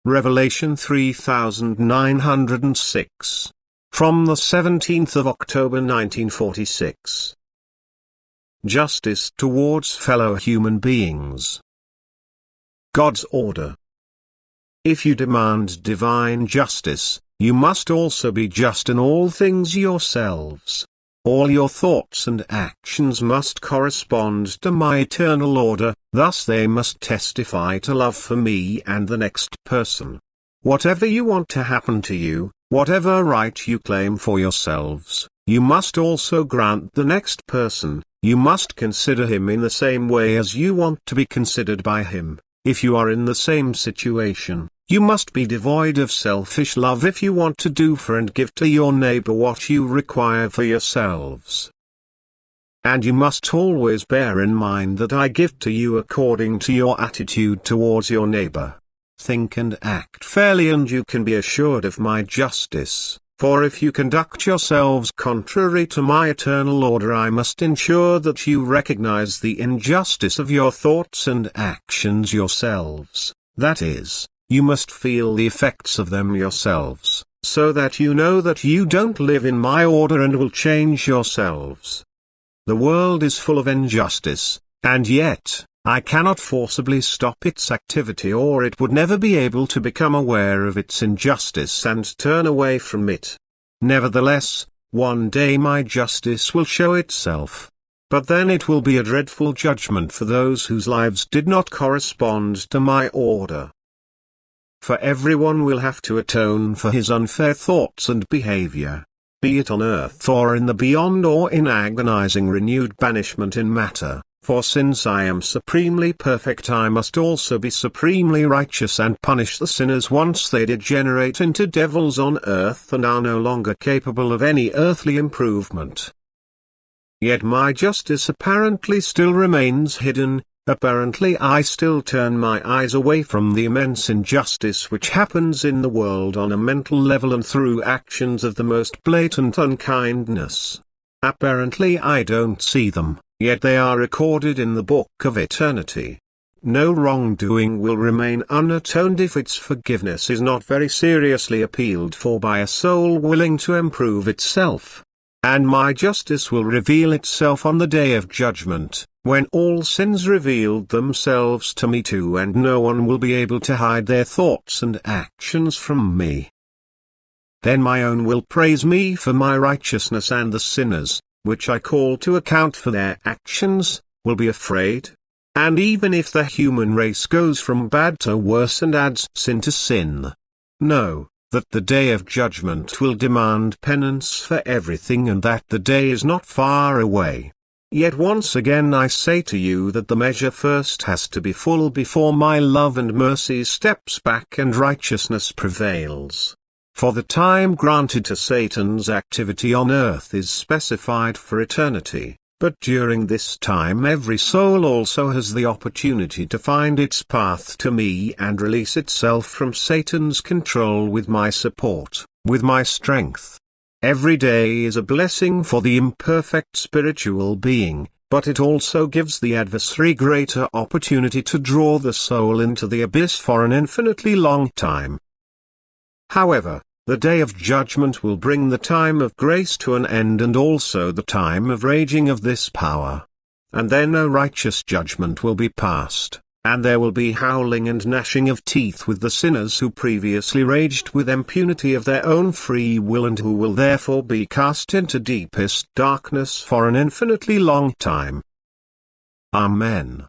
Revelation 3906. From the 17th of October 1946. Justice towards fellow human beings. God's order. If you demand divine justice, you must also be just in all things yourselves. All your thoughts and actions must correspond to my eternal order, thus they must testify to love for me and the next person. Whatever you want to happen to you, whatever right you claim for yourselves, you must also grant the next person. You must consider him in the same way as you want to be considered by him. If you are in the same situation, you must be devoid of selfish love if you want to do for and give to your neighbor what you require for yourselves. And you must always bear in mind that I give to you according to your attitude towards your neighbor. Think and act fairly and you can be assured of my justice, for if you conduct yourselves contrary to my eternal order I must ensure that you recognize the injustice of your thoughts and actions yourselves, that is, you must feel the effects of them yourselves, so that you know that you don't live in my order and will change yourselves. The world is full of injustice, and yet, I cannot forcibly stop its activity or it would never be able to become aware of its injustice and turn away from it. Nevertheless, one day my justice will show itself. But then it will be a dreadful judgment for those whose lives did not correspond to my order. For everyone will have to atone for his unfair thoughts and behavior, be it on earth or in the beyond or in agonizing renewed banishment in matter, for since I am supremely perfect I must also be supremely righteous and punish the sinners once they degenerate into devils on earth and are no longer capable of any earthly improvement. Yet my justice apparently still remains hidden. Apparently I still turn my eyes away from the immense injustice which happens in the world on a mental level and through actions of the most blatant unkindness. Apparently I don't see them, yet they are recorded in the book of eternity. No wrongdoing will remain unatoned if its forgiveness is not very seriously appealed for by a soul willing to improve itself. And my justice will reveal itself on the day of judgment, when all sins revealed themselves to me too and no one will be able to hide their thoughts and actions from me. Then my own will praise me for my righteousness and the sinners, which I call to account for their actions, will be afraid. And even if the human race goes from bad to worse and adds sin to sin, know that the day of judgment will demand penance for everything and that the day is not far away. Yet once again I say to you that the measure first has to be full before my love and mercy steps back and righteousness prevails. For the time granted to Satan's activity on earth is specified for eternity, but during this time every soul also has the opportunity to find its path to me and release itself from Satan's control with my support, with my strength. Every day is a blessing for the imperfect spiritual being, but it also gives the adversary greater opportunity to draw the soul into the abyss for an infinitely long time. However, the day of judgment will bring the time of grace to an end and also the time of raging of this power. And then a righteous judgment will be passed, and there will be howling and gnashing of teeth with the sinners who previously raged with impunity of their own free will and who will therefore be cast into deepest darkness for an infinitely long time. Amen.